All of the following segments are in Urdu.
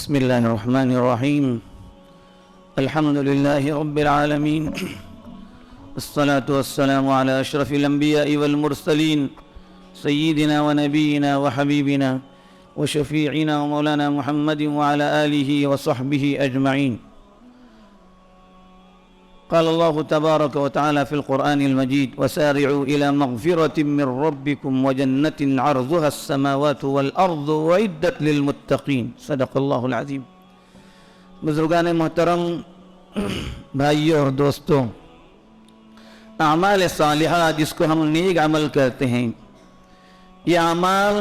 بسم الله الرحمن الرحيم الحمد لله رب العالمين الصلاة والسلام على أشرف الأنبياء والمرسلين سيدنا ونبينا وحبيبنا وشفيعنا ومولانا محمد وعلى آله وصحبه أجمعين. قال الله تبارك وتعالى في القرآن المجيد: وسارعوا إلى مغفرة من ربكم وجنة عرضها السماوات والأرض وعدت للمتقين. صدق الله العظيم. بزرگان محترم، بھائیوں اور دوستوں، اعمال صالحہ جس کو ہم نیک عمل کہتے ہیں، یہ اعمال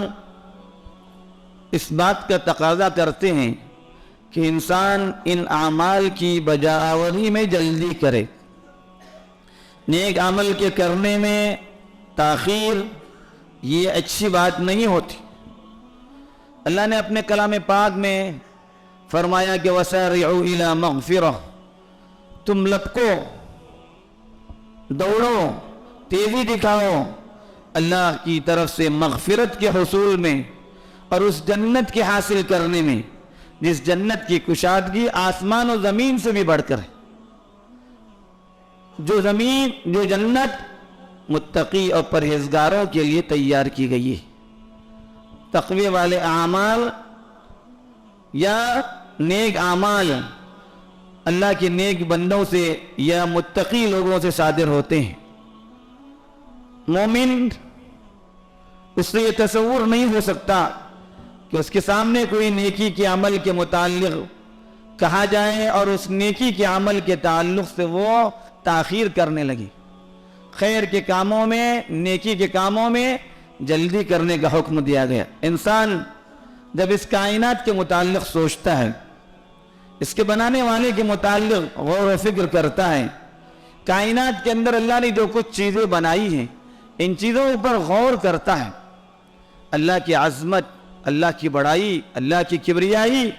اس بات کا تقاضا کرتے ہیں کہ انسان ان اعمال کی بجاوری میں جلدی کرے. نیک عمل کے کرنے میں تاخیر یہ اچھی بات نہیں ہوتی. اللہ نے اپنے کلام پاک میں فرمایا کہ وَسَارِعُوا إِلَى مَغْفِرَةٍ، تم لپکو، دوڑو، تیزی دکھاؤ اللہ کی طرف سے مغفرت کے حصول میں اور اس جنت کے حاصل کرنے میں جس جنت کی کشادگی آسمان و زمین سے بھی بڑھ کر ہے. جو جنت متقی اور پرہیزگاروں کے لیے تیار کی گئی ہے. تقوی والے اعمال یا نیک اعمال اللہ کے نیک بندوں سے یا متقی لوگوں سے صادر ہوتے ہیں. مومن اس سے یہ تصور نہیں ہو سکتا کہ اس کے سامنے کوئی نیکی کے عمل کے متعلق کہا جائے اور اس نیکی کے عمل کے تعلق سے وہ تاخیر کرنے لگی. خیر کے کاموں میں، نیکی کے کاموں میں جلدی کرنے کا حکم دیا گیا. انسان جب اس کائنات کے متعلق سوچتا ہے، اس کے بنانے والے کے متعلق غور و فکر کرتا ہے، کائنات کے اندر اللہ نے جو کچھ چیزیں بنائی ہیں ان چیزوں پر غور کرتا ہے، اللہ کی عظمت، اللہ کی بڑائی، اللہ کی کبریائی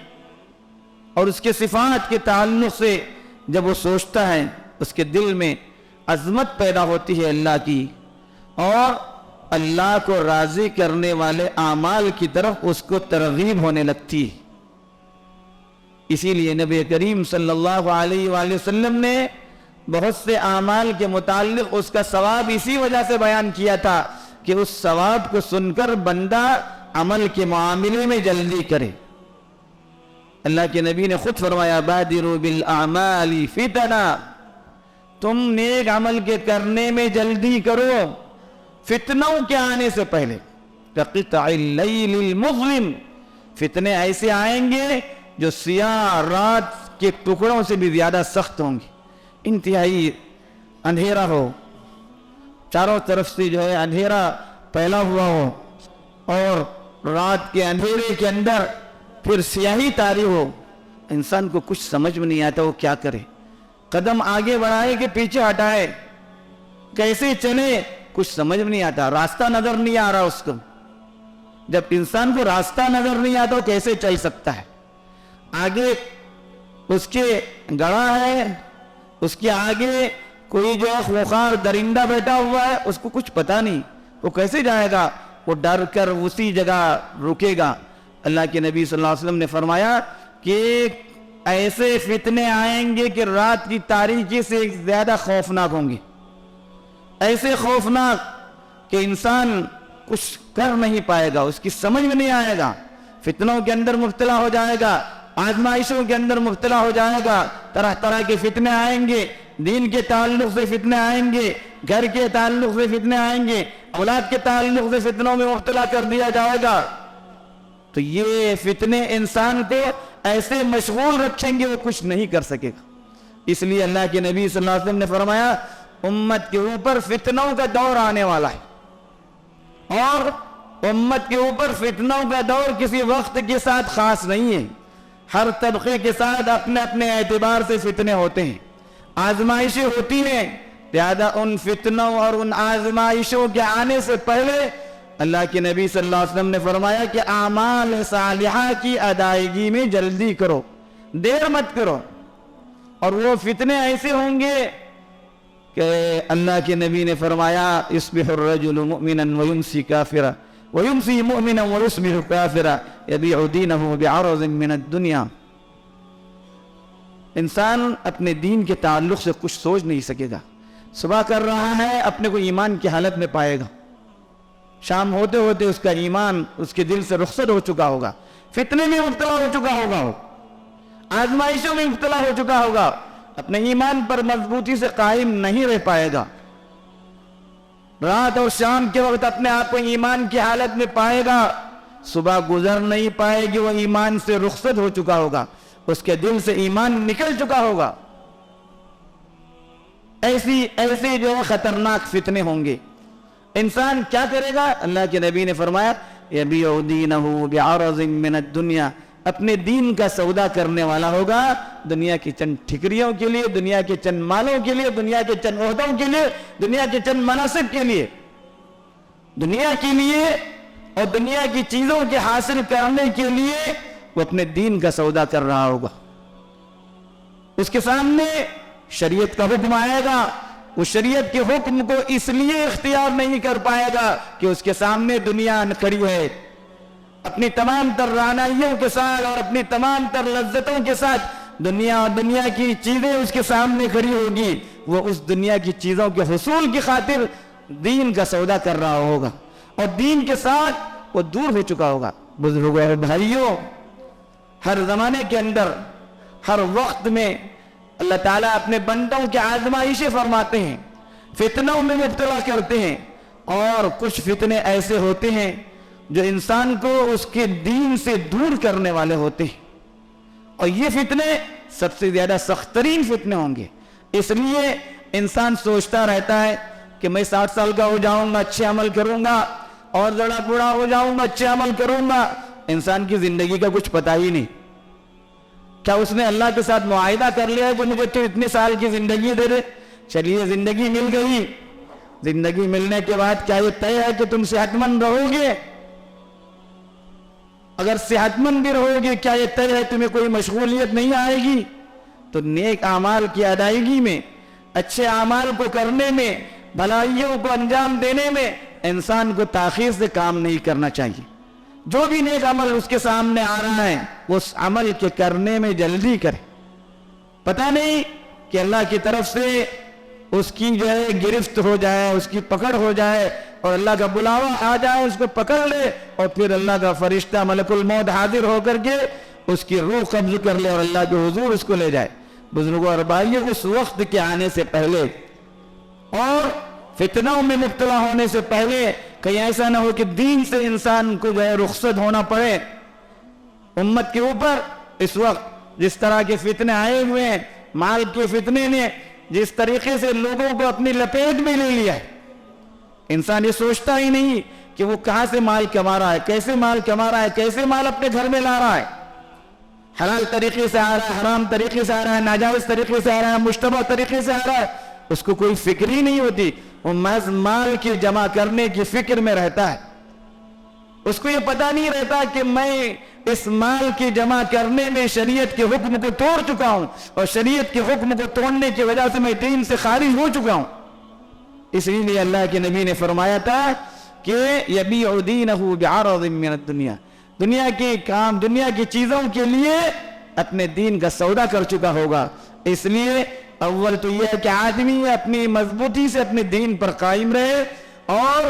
اور اس کے صفات کے تعلق سے جب وہ سوچتا ہے، اس کے دل میں عظمت پیدا ہوتی ہے اللہ کی، اور اللہ کو راضی کرنے والے اعمال کی طرف اس کو ترغیب ہونے لگتی ہے. اسی لیے نبی کریم صلی اللہ علیہ وآلہ وسلم نے بہت سے اعمال کے متعلق اس کا ثواب اسی وجہ سے بیان کیا تھا کہ اس ثواب کو سن کر بندہ عمل کے معاملے میں جلدی کرے. اللہ کے نبی نے خود فرمایا: بادروا بالاعمال فتنا، تم نیک عمل کے کرنے میں جلدی کرو فتنوں کے آنے سے پہلے. کقطع اللیل المظلم، فتنے ایسے آئیں گے جو سیاہ رات کے ٹکڑوں سے بھی زیادہ سخت ہوں گے. انتہائی اندھیرا ہو، چاروں طرف سے جو ہے اندھیرا پھیلا ہوا ہو اور رات کے اندھیرے کے اندر پھر سیاہی طاری ہو، انسان کو کچھ سمجھ میں نہیں آتا وہ کیا کرے. قدم آگے بڑھائے کہ پیچھے ہٹائے، کیسے چلے کچھ سمجھ میں نہیں آتا، راستہ نظر نہیں آ رہا اس کو. جب انسان کو راستہ نظر نہیں آتا وہ کیسے چل سکتا ہے؟ آگے اس کے گڑھا ہے، اس کے آگے کوئی جو خوخار درندہ بیٹھا ہوا ہے، اس کو کچھ پتا نہیں، وہ کیسے جائے گا؟ وہ ڈر کر اسی جگہ رکے گا. اللہ کے نبی صلی اللہ علیہ وسلم نے فرمایا کہ ایسے فتنے آئیں گے کہ رات کی تاریکی سے زیادہ خوفناک ہوں گے، ایسے خوفناک کہ انسان کچھ کر نہیں پائے گا، اس کی سمجھ میں نہیں آئے گا، فتنوں کے اندر مبتلا ہو جائے گا، آزمائشوں کے اندر مبتلا ہو جائے گا. طرح طرح کے فتنے آئیں گے، دین کے تعلق سے فتنے آئیں گے، گھر کے تعلق سے فتنے آئیں گے، اولاد کے تعلق سے فتنوں میں مبتلا کر دیا جائے گا. تو یہ فتنے انسان کو ایسے مشغول رکھیں گے وہ کچھ نہیں کر سکے گا. اس لیے اللہ کے نبی صلی اللہ علیہ وسلم نے فرمایا امت کے اوپر فتنوں کا دور آنے والا ہے، اور امت کے اوپر فتنوں کا دور کسی وقت کے ساتھ خاص نہیں ہے. ہر طبقے کے ساتھ اپنے اپنے اعتبار سے فتنے ہوتے ہیں، آزمائشیں ہوتی ہیں. لہذا ان فتنوں اور ان آزمائشوں کے آنے سے پہلے اللہ کے نبی صلی اللہ علیہ وسلم نے فرمایا کہ اعمال صالحہ کی ادائیگی میں جلدی کرو، دیر مت کرو. اور وہ فتنے ایسے ہوں گے کہ اللہ کے نبی نے فرمایا یصبح الرجل مؤمنا ويمسي كافرا ويمسي مؤمنا ويصبح كافرا يبيع دينه بعرض من الدنيا انسان اپنے دین کے تعلق سے کچھ سوچ نہیں سکے گا. صبح کر رہا ہے اپنے کو ایمان کی حالت میں پائے گا, شام ہوتے ہوتے اس کا ایمان اس کے دل سے رخصت ہو چکا ہوگا, فتنے میں مبتلا ہو چکا ہوگا, آزمائشوں میں مبتلا ہو چکا ہوگا, اپنے ایمان پر مضبوطی سے قائم نہیں رہ پائے گا. رات اور شام کے وقت اپنے آپ کو ایمان کی حالت میں پائے گا, صبح گزر نہیں پائے گی, وہ ایمان سے رخصت ہو چکا ہوگا, اس کے دل سے ایمان نکل چکا ہوگا. ایسی جو خطرناک فتنے ہوں گے. انسان کیا کرے گا؟ اللہ کے نبی نے فرمایا یبیع دینہ بعرض من الدنیا, اپنے دین کا سودا کرنے والا ہوگا دنیا کی چند ٹھکریوں کے لیے, دنیا کے چند مالوں کے لیے, دنیا کے چند عہدوں کے لیے, دنیا کے چند مناصب کے لیے. دنیا کے لیے اور دنیا کی چیزوں کے حاصل کرنے کے لیے وہ اپنے دین کا سودا کر رہا ہوگا. اس کے سامنے شریعت کا حکم آئے گا, وہ شریعت کے حکم کو اس لیے اختیار نہیں کر پائے گا کہ اس کے سامنے دنیا کھڑی ہے, اپنی تمام تر رعنائیوں کے ساتھ اور اپنی تمام تر لذتوں کے ساتھ دنیا اور دنیا کی چیزیں اس کے سامنے کھڑی ہوگی. وہ اس دنیا کی چیزوں کے حصول کی خاطر دین کا سودا کر رہا ہوگا اور دین کے ساتھ وہ دور ہو چکا ہوگا. بزرگوں اور بھائیوں, ہر زمانے کے اندر ہر وقت میں اللہ تعالیٰ اپنے بندوں کے آزمائشیں فرماتے ہیں, فتنوں میں مبتلا کرتے ہیں, اور کچھ فتنے ایسے ہوتے ہیں جو انسان کو اس کے دین سے دور کرنے والے ہوتے ہیں, اور یہ فتنے سب سے زیادہ سخت ترین فتنے ہوں گے. اس لیے انسان سوچتا رہتا ہے کہ میں 60 سال کا ہو جاؤں گا اچھے عمل کروں گا, اور ذرا بوڑھا ہو جاؤں گا اچھے عمل کروں گا. انسان کی زندگی کا کچھ پتہ ہی نہیں. کیا اس نے اللہ کے ساتھ معاہدہ کر لیا ہے کہ مجھے تو اتنے سال کی زندگی دے دے؟ چلیے زندگی مل گئی, زندگی ملنے کے بعد کیا یہ طے ہے کہ تم صحت مند رہو گے؟ اگر صحت مند بھی رہو گے کیا یہ طے ہے تمہیں کوئی مشغولیت نہیں آئے گی؟ تو نیک اعمال کی ادائیگی میں, اچھے اعمال کو کرنے میں, بھلائیوں کو انجام دینے میں انسان کو تاخیر سے کام نہیں کرنا چاہیے. جو بھی نیک عمل اس کے سامنے آ رہا ہے اس عمل کے کرنے میں جلدی کرے. پتہ نہیں کہ اللہ کی طرف سے اس کی جو ہے گرفت ہو جائے, اس کی پکڑ ہو جائے, اور اللہ کا بلاوا آ جائے, اس کو پکڑ لے, اور پھر اللہ کا فرشتہ ملک الموت حاضر ہو کر کے اس کی روح قبض کر لے اور اللہ کے حضور اس کو لے جائے. بزرگوں اور بھائیوں, اس وقت کے آنے سے پہلے اور فتنوں میں مبتلا ہونے سے پہلے کہیں ایسا نہ ہو کہ دین سے انسان کو جو ہے رخصت ہونا پڑے. امت کے اوپر اس وقت جس طرح کے فتنے آئے ہوئے ہیں, مال کے فتنے نے جس طریقے سے لوگوں کو اپنی لپیٹ میں لے لیا ہے, انسان یہ سوچتا ہی نہیں کہ وہ کہاں سے مال کما رہا ہے, کیسے مال کما رہا ہے, کیسے مال اپنے گھر میں لا رہا ہے. حلال طریقے سے آ رہا ہے, حرام طریقے سے آ رہا ہے, ناجائز طریقے سے آ رہا ہے, مشتبہ طریقے سے آ رہا ہے, اس کو کوئی فکر ہی نہیں ہوتی. وہ محض مال کی جمع کرنے کی فکر میں رہتا ہے. اس کو یہ پتہ نہیں رہتا کہ میں اس مال کی جمع کرنے میں شریعت کے حکم کو توڑ چکا ہوں, اور شریعت کے حکم کو توڑنے کی وجہ سے میں دین سے خارج ہو چکا ہوں. اس لیے اللہ کے نبی نے فرمایا تھا کہ یبیع دینہ بعرض من الدنیا, دنیا کے کام, دنیا کی چیزوں کے لیے اپنے دین کا سودا کر چکا ہوگا. اس لیے اول تو یہ ہے کہ آدمی اپنی مضبوطی سے اپنے دین پر قائم رہے, اور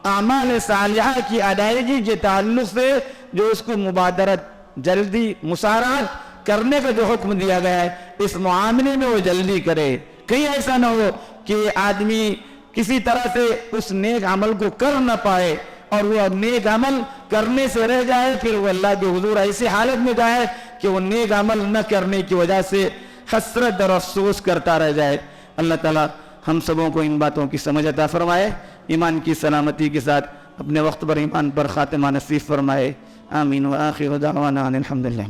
اعمال صالحہ کی ادائیگی کے تعلق سے جو اس کو مبادرت, جلدی مسارعت کرنے کا جو حکم دیا گیا ہے اس معاملے میں وہ جلدی کرے. کہیں ایسا نہ ہو کہ آدمی کسی طرح سے اس نیک عمل کو کر نہ پائے اور وہ نیک عمل کرنے سے رہ جائے, پھر وہ اللہ کے حضور ایسی حالت میں جائے کہ وہ نیک عمل نہ کرنے کی وجہ سے حسرت اور افسوس کرتا رہ جائے. اللہ تعالیٰ ہم سبوں کو ان باتوں کی سمجھ عطا فرمائے, ایمان کی سلامتی کے ساتھ اپنے وقت پر ایمان پر خاتمہ نصیب فرمائے. آمین. وآخر دعوانا ان الحمدللہ.